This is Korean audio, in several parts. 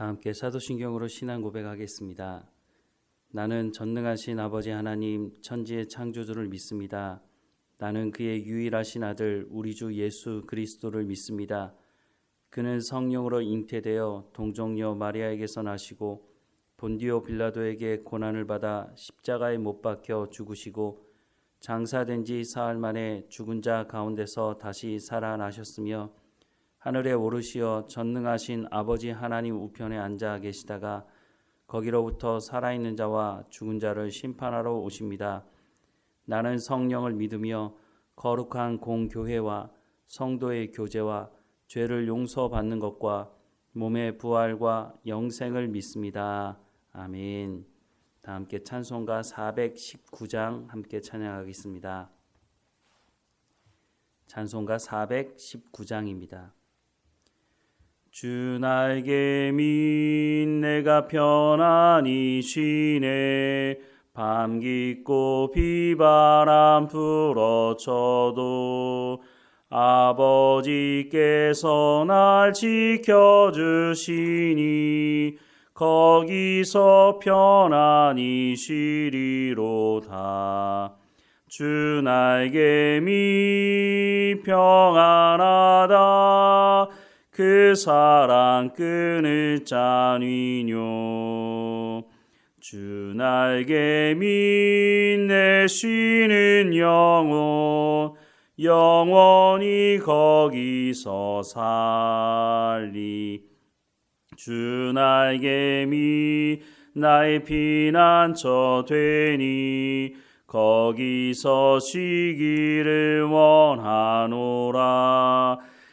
다 함께 사도신경으로 신앙 고백하겠습니다. 나는 전능하신 아버지 하나님 천지의 창조주를 믿습니다. 나는 그의 유일하신 아들 우리 주 예수 그리스도를 믿습니다. 그는 성령으로 잉태되어 동정녀 마리아에게서 나시고 본디오 빌라도에게 고난을 받아 십자가에 못 박혀 죽으시고 장사된 지 사흘 만에 죽은 자 가운데서 다시 살아나셨으며 하늘에 오르시어 전능하신 아버지 하나님 우편에 앉아 계시다가 거기로부터 살아있는 자와 죽은 자를 심판하러 오십니다. 나는 성령을 믿으며 거룩한 공교회와 성도의 교제와 죄를 용서받는 것과 몸의 부활과 영생을 믿습니다. 아멘. 다 함께 찬송가 419장 함께 찬양하겠습니다. 찬송가 419장입니다. 주 날개 밑 내가 편안히 쉬네 밤 깊고 비바람 불어쳐도 아버지께서 날 지켜주시니 거기서 편안히 쉬리로다. 주 날개 밑 평안하다. 그 사랑 끊을 자니뇨. 주 날개 밑 내 쉬는 영혼 영원히 거기서 살리. 주 날개 밑 나의 피난처 되니 거기서 쉬기를 원하노라.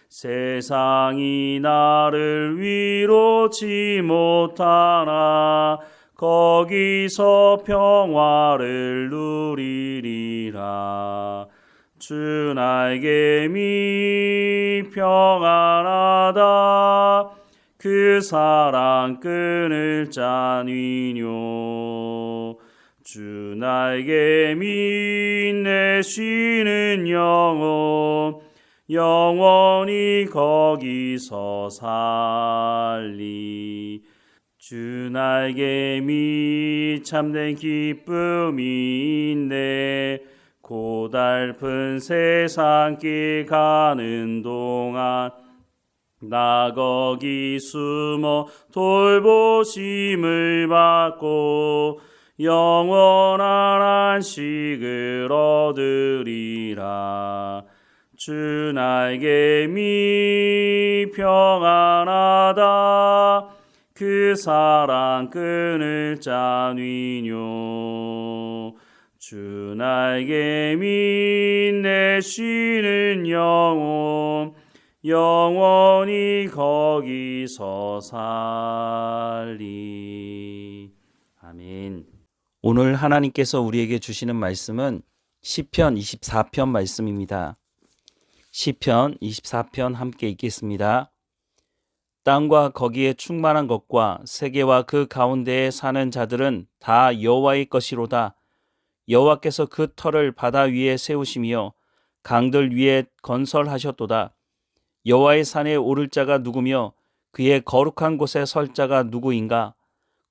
세상이 나를 위로치 못하나 거기서 평화를 누리리라. 주 날개 밑 평안하다. 그 사랑 끊을 자니뇨. 주 날개 밑 내 쉬는 영혼 영원히 거기서 살리. 주 날개 밑 참된 기쁨이 있네. 고달픈 세상길 가는 동안 나 거기 숨어 돌보심을 받고 영원한 안식을 얻으리라. 주 날개 밑 평안하다. 그 사랑 끊을 자니뇨. 주 날개 밑 내 쉬는 영혼 영원히 거기서 살리. 아멘. 오늘 하나님께서 우리에게 주시는 말씀은 시편 24편 말씀입니다. 시편 24편 함께 읽겠습니다. 땅과 거기에 충만한 것과 세계와 그 가운데에 사는 자들은 다 여호와의 것이로다. 여호와께서 그 터를 바다 위에 세우시며 강들 위에 건설하셨도다. 여호와의 산에 오를 자가 누구며 그의 거룩한 곳에 설 자가 누구인가?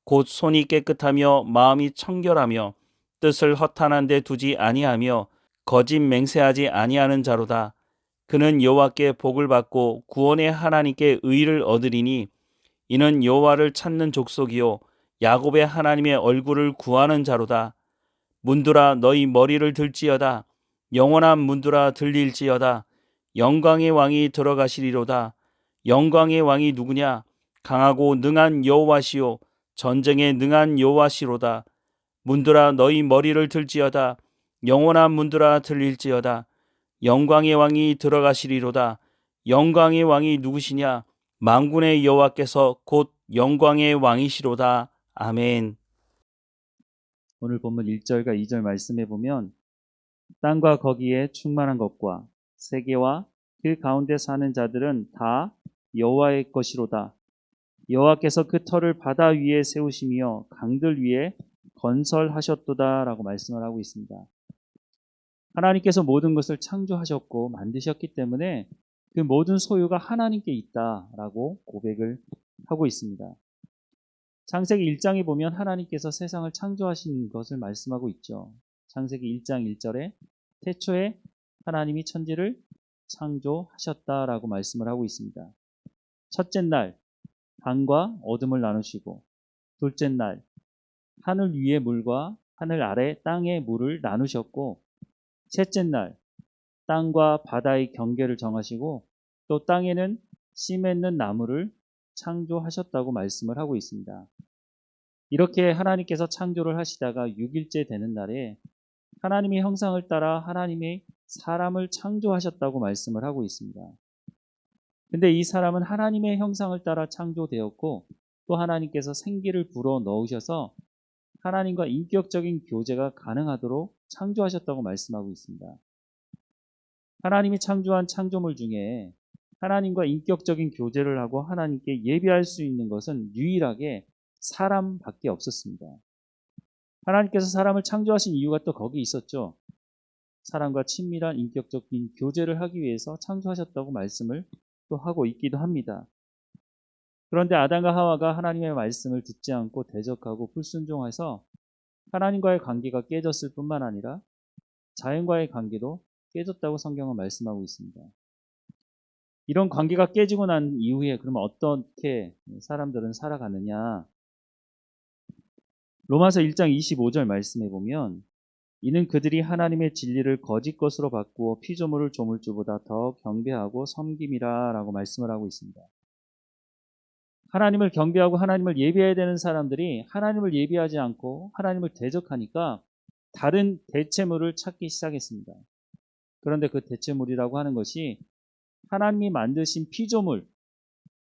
곧 손이 깨끗하며 마음이 청결하며 뜻을 허탄한 데 두지 아니하며 거짓 맹세하지 아니하는 자로다. 그는 여호와께 복을 받고 구원의 하나님께 의를 얻으리니 이는 여호와를 찾는 족속이요 야곱의 하나님의 얼굴을 구하는 자로다. 문들아 너희 머리를 들지어다. 영원한 문들아 들릴지어다. 영광의 왕이 들어가시리로다. 영광의 왕이 누구냐? 강하고 능한 여호와시요 전쟁에 능한 여호와시로다. 문들아 너희 머리를 들지어다. 영원한 문들아 들릴지어다. 영광의 왕이 들어가시리로다. 영광의 왕이 누구시냐? 만군의 여호와께서 곧 영광의 왕이시로다. 아멘. 오늘 본문 1절과 2절 말씀해 보면 땅과 거기에 충만한 것과 세계와 그 가운데 사는 자들은 다 여호와의 것이로다. 여호와께서 그 터를 바다 위에 세우시며 강들 위에 건설하셨도다 라고 말씀을 하고 있습니다. 하나님께서 모든 것을 창조하셨고 만드셨기 때문에 그 모든 소유가 하나님께 있다라고 고백을 하고 있습니다. 창세기 1장에 보면 하나님께서 세상을 창조하신 것을 말씀하고 있죠. 창세기 1장 1절에 태초에 하나님이 천지를 창조하셨다라고 말씀을 하고 있습니다. 첫째 날 밤과 어둠을 나누시고, 둘째 날 하늘 위의 물과 하늘 아래 땅의 물을 나누셨고, 셋째 날 땅과 바다의 경계를 정하시고, 또 땅에는 씨 맺는 나무를 창조하셨다고 말씀을 하고 있습니다. 이렇게 하나님께서 창조를 하시다가 6일째 되는 날에 하나님의 형상을 따라 하나님의 사람을 창조하셨다고 말씀을 하고 있습니다. 근데 이 사람은 하나님의 형상을 따라 창조되었고, 또 하나님께서 생기를 불어 넣으셔서 하나님과 인격적인 교제가 가능하도록 창조하셨다고 말씀하고 있습니다. 하나님이 창조한 창조물 중에 하나님과 인격적인 교제를 하고 하나님께 예배할 수 있는 것은 유일하게 사람밖에 없었습니다. 하나님께서 사람을 창조하신 이유가 또 거기 있었죠. 사람과 친밀한 인격적인 교제를 하기 위해서 창조하셨다고 말씀을 또 하고 있기도 합니다. 그런데 아담과 하와가 하나님의 말씀을 듣지 않고 대적하고 불순종해서 하나님과의 관계가 깨졌을 뿐만 아니라 자연과의 관계도 깨졌다고 성경은 말씀하고 있습니다. 이런 관계가 깨지고 난 이후에 그러면 어떻게 사람들은 살아가느냐? 로마서 1장 25절 말씀해 보면, 이는 그들이 하나님의 진리를 거짓 것으로 바꾸어 피조물을 조물주보다 더 경배하고 섬김이라 라고 말씀을 하고 있습니다. 하나님을 경배하고 하나님을 예배해야 되는 사람들이 하나님을 예배하지 않고 하나님을 대적하니까 다른 대체물을 찾기 시작했습니다. 그런데 그 대체물이라고 하는 것이 하나님이 만드신 피조물,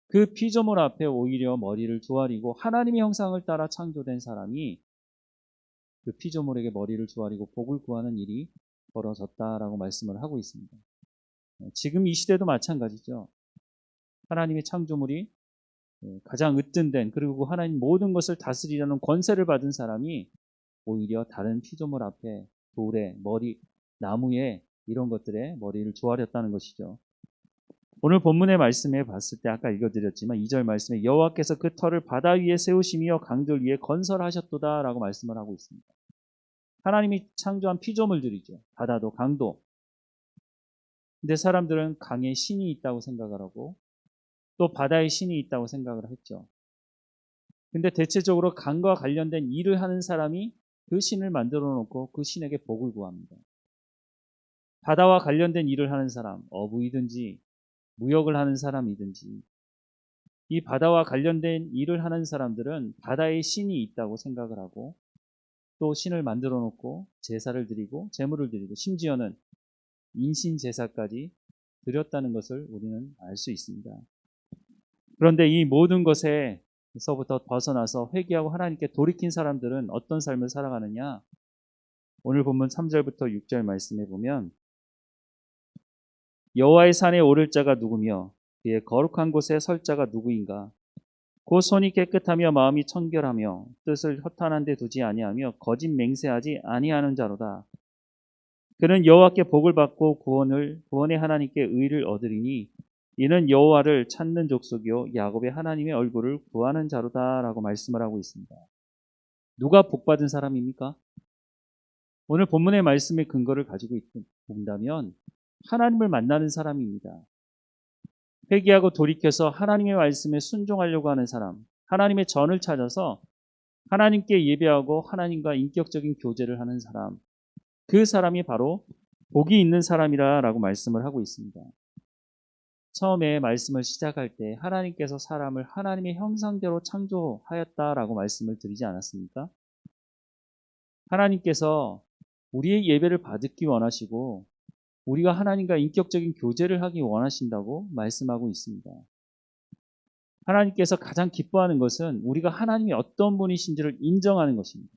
그 피조물 앞에 오히려 머리를 조아리고 하나님의 형상을 따라 창조된 사람이 그 피조물에게 머리를 조아리고 복을 구하는 일이 벌어졌다라고 말씀을 하고 있습니다. 지금 이 시대도 마찬가지죠. 하나님의 창조물이 가장 으뜸된, 그리고 하나님 모든 것을 다스리려는 권세를 받은 사람이 오히려 다른 피조물 앞에 돌에, 머리, 나무에 이런 것들에 머리를 조아렸다는 것이죠. 오늘 본문의 말씀에 봤을 때 아까 읽어드렸지만 2절 말씀에 여호와께서 그 터를 바다 위에 세우시며 강들 위에 건설하셨도다 라고 말씀을 하고 있습니다. 하나님이 창조한 피조물들이죠. 바다도 강도. 근데 사람들은 강에 신이 있다고 생각을 하고 또 바다에 신이 있다고 생각을 했죠. 근데 대체적으로 강과 관련된 일을 하는 사람이 그 신을 만들어 놓고 그 신에게 복을 구합니다. 바다와 관련된 일을 하는 사람, 어부이든지 무역을 하는 사람이든지 이 바다와 관련된 일을 하는 사람들은 바다에 신이 있다고 생각을 하고 또 신을 만들어 놓고 제사를 드리고 제물을 드리고 심지어는 인신 제사까지 드렸다는 것을 우리는 알 수 있습니다. 그런데 이 모든 것에서부터 벗어나서 회개하고 하나님께 돌이킨 사람들은 어떤 삶을 살아가느냐? 오늘 본문 3절부터 6절 말씀해 보면, 여호와의 산에 오를 자가 누구며 그의 거룩한 곳에 설 자가 누구인가? 곧 손이 깨끗하며 마음이 청결하며 뜻을 허탄한 데 두지 아니하며 거짓 맹세하지 아니하는 자로다. 그는 여호와께 복을 받고 구원의 하나님께 의를 얻으리니 이는 여호와를 찾는 족속이요 야곱의 하나님의 얼굴을 구하는 자로다라고 말씀을 하고 있습니다. 누가 복받은 사람입니까? 오늘 본문의 말씀의 근거를 가지고 본다면 하나님을 만나는 사람입니다. 회개하고 돌이켜서 하나님의 말씀에 순종하려고 하는 사람, 하나님의 전을 찾아서 하나님께 예배하고 하나님과 인격적인 교제를 하는 사람, 그 사람이 바로 복이 있는 사람이라고 말씀을 하고 있습니다. 처음에 말씀을 시작할 때 하나님께서 사람을 하나님의 형상대로 창조하였다라고 말씀을 드리지 않았습니까? 하나님께서 우리의 예배를 받기 원하시고 우리가 하나님과 인격적인 교제를 하기 원하신다고 말씀하고 있습니다. 하나님께서 가장 기뻐하는 것은 우리가 하나님이 어떤 분이신지를 인정하는 것입니다.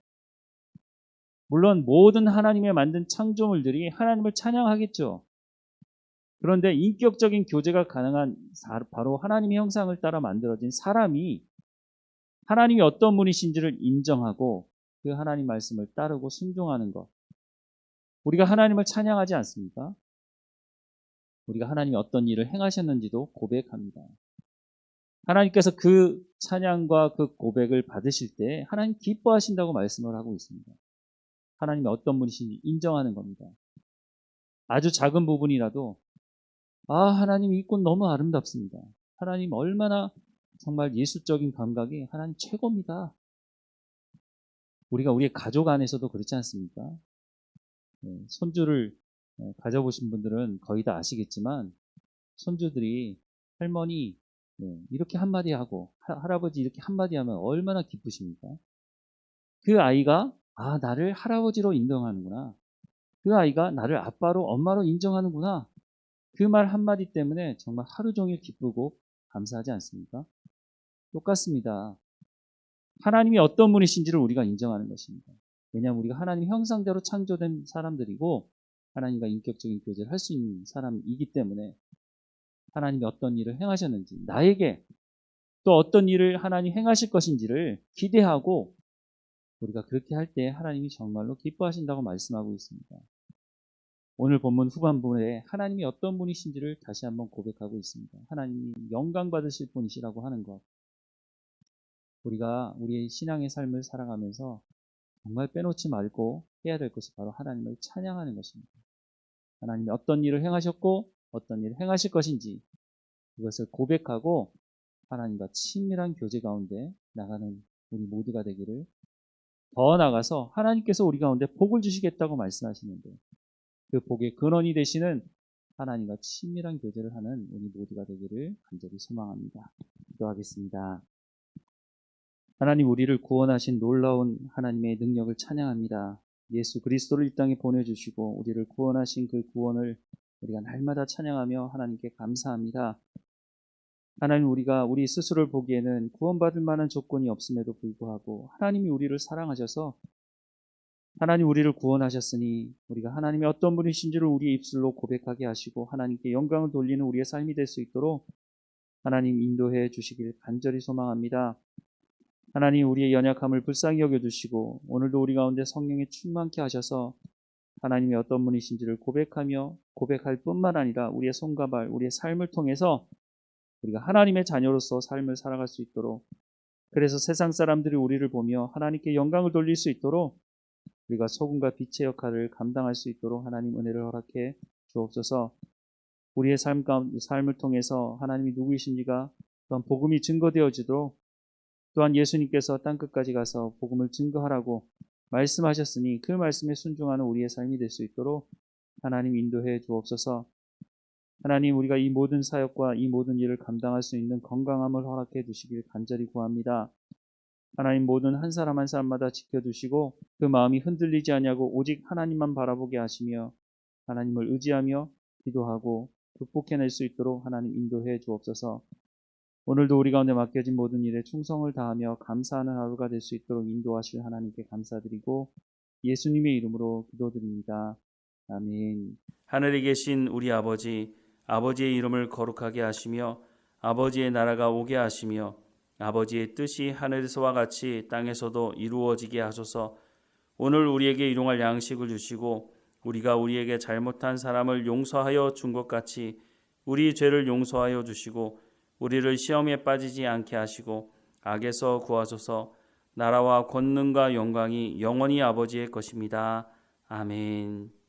물론 모든 하나님의 만든 창조물들이 하나님을 찬양하겠죠. 그런데 인격적인 교제가 가능한 바로 하나님의 형상을 따라 만들어진 사람이 하나님이 어떤 분이신지를 인정하고 그 하나님 말씀을 따르고 순종하는 것. 우리가 하나님을 찬양하지 않습니까? 우리가 하나님이 어떤 일을 행하셨는지도 고백합니다. 하나님께서 그 찬양과 그 고백을 받으실 때 하나님 기뻐하신다고 말씀을 하고 있습니다. 하나님이 어떤 분이신지 인정하는 겁니다. 아주 작은 부분이라도 하나님 이 꽃 너무 아름답습니다. 하나님 얼마나 정말 예술적인 감각이 하나님 최고입니다. 우리가 우리의 가족 안에서도 그렇지 않습니까? 손주를 가져보신 분들은 거의 다 아시겠지만 손주들이 할머니 이렇게 한마디 하고 할아버지 이렇게 한마디 하면 얼마나 기쁘십니까? 그 아이가 나를 할아버지로 인정하는구나. 그 아이가 나를 아빠로 엄마로 인정하는구나. 그 말 한마디 때문에 정말 하루 종일 기쁘고 감사하지 않습니까? 똑같습니다. 하나님이 어떤 분이신지를 우리가 인정하는 것입니다. 왜냐하면 우리가 하나님 형상대로 창조된 사람들이고 하나님과 인격적인 교제를 할 수 있는 사람이기 때문에 하나님이 어떤 일을 행하셨는지 나에게 또 어떤 일을 하나님 행하실 것인지를 기대하고 우리가 그렇게 할 때 하나님이 정말로 기뻐하신다고 말씀하고 있습니다. 오늘 본문 후반부에 하나님이 어떤 분이신지를 다시 한번 고백하고 있습니다. 하나님이 영광 받으실 분이시라고 하는 것. 우리가 우리의 신앙의 삶을 살아가면서 정말 빼놓지 말고 해야 될 것이 바로 하나님을 찬양하는 것입니다. 하나님이 어떤 일을 행하셨고 어떤 일을 행하실 것인지 그것을 고백하고 하나님과 친밀한 교제 가운데 나가는 우리 모두가 되기를, 더 나아가서 하나님께서 우리 가운데 복을 주시겠다고 말씀하시는데 그 복의 근원이 되시는 하나님과 친밀한 교제를 하는 우리 모두가 되기를 간절히 소망합니다. 기도하겠습니다. 하나님, 우리를 구원하신 놀라운 하나님의 능력을 찬양합니다. 예수 그리스도를 이 땅에 보내주시고 우리를 구원하신 그 구원을 우리가 날마다 찬양하며 하나님께 감사합니다. 하나님, 우리가 우리 스스로를 보기에는 구원받을 만한 조건이 없음에도 불구하고 하나님이 우리를 사랑하셔서 하나님 우리를 구원하셨으니 우리가 하나님이 어떤 분이신지를 우리의 입술로 고백하게 하시고 하나님께 영광을 돌리는 우리의 삶이 될 수 있도록 하나님 인도해 주시길 간절히 소망합니다. 하나님, 우리의 연약함을 불쌍히 여겨주시고 오늘도 우리 가운데 성령이 충만케 하셔서 하나님이 어떤 분이신지를 고백하며 고백할 뿐만 아니라 우리의 손과 발, 우리의 삶을 통해서 우리가 하나님의 자녀로서 삶을 살아갈 수 있도록, 그래서 세상 사람들이 우리를 보며 하나님께 영광을 돌릴 수 있도록 우리가 소금과 빛의 역할을 감당할 수 있도록 하나님 은혜를 허락해 주옵소서. 우리의 삶을 통해서 하나님이 누구이신지가 또한 복음이 증거되어지도록, 또한 예수님께서 땅끝까지 가서 복음을 증거하라고 말씀하셨으니 그 말씀에 순종하는 우리의 삶이 될 수 있도록 하나님 인도해 주옵소서. 하나님, 우리가 이 모든 사역과 이 모든 일을 감당할 수 있는 건강함을 허락해 주시길 간절히 구합니다. 하나님, 모든 한 사람 한 사람마다 지켜주시고 그 마음이 흔들리지 않냐고 오직 하나님만 바라보게 하시며 하나님을 의지하며 기도하고 극복해낼 수 있도록 하나님 인도해 주옵소서. 오늘도 우리 가운데 맡겨진 모든 일에 충성을 다하며 감사하는 하루가 될 수 있도록 인도하실 하나님께 감사드리고 예수님의 이름으로 기도드립니다. 아멘. 하늘에 계신 우리 아버지, 아버지의 이름을 거룩하게 하시며 아버지의 나라가 오게 하시며 아버지의 뜻이 하늘에서와 같이 땅에서도 이루어지게 하소서. 오늘 우리에게 일용할 양식을 주시고 우리가 우리에게 잘못한 사람을 용서하여 준 것 같이 우리 죄를 용서하여 주시고 우리를 시험에 빠지지 않게 하시고 악에서 구하소서. 나라와 권능과 영광이 영원히 아버지의 것입니다. 아멘.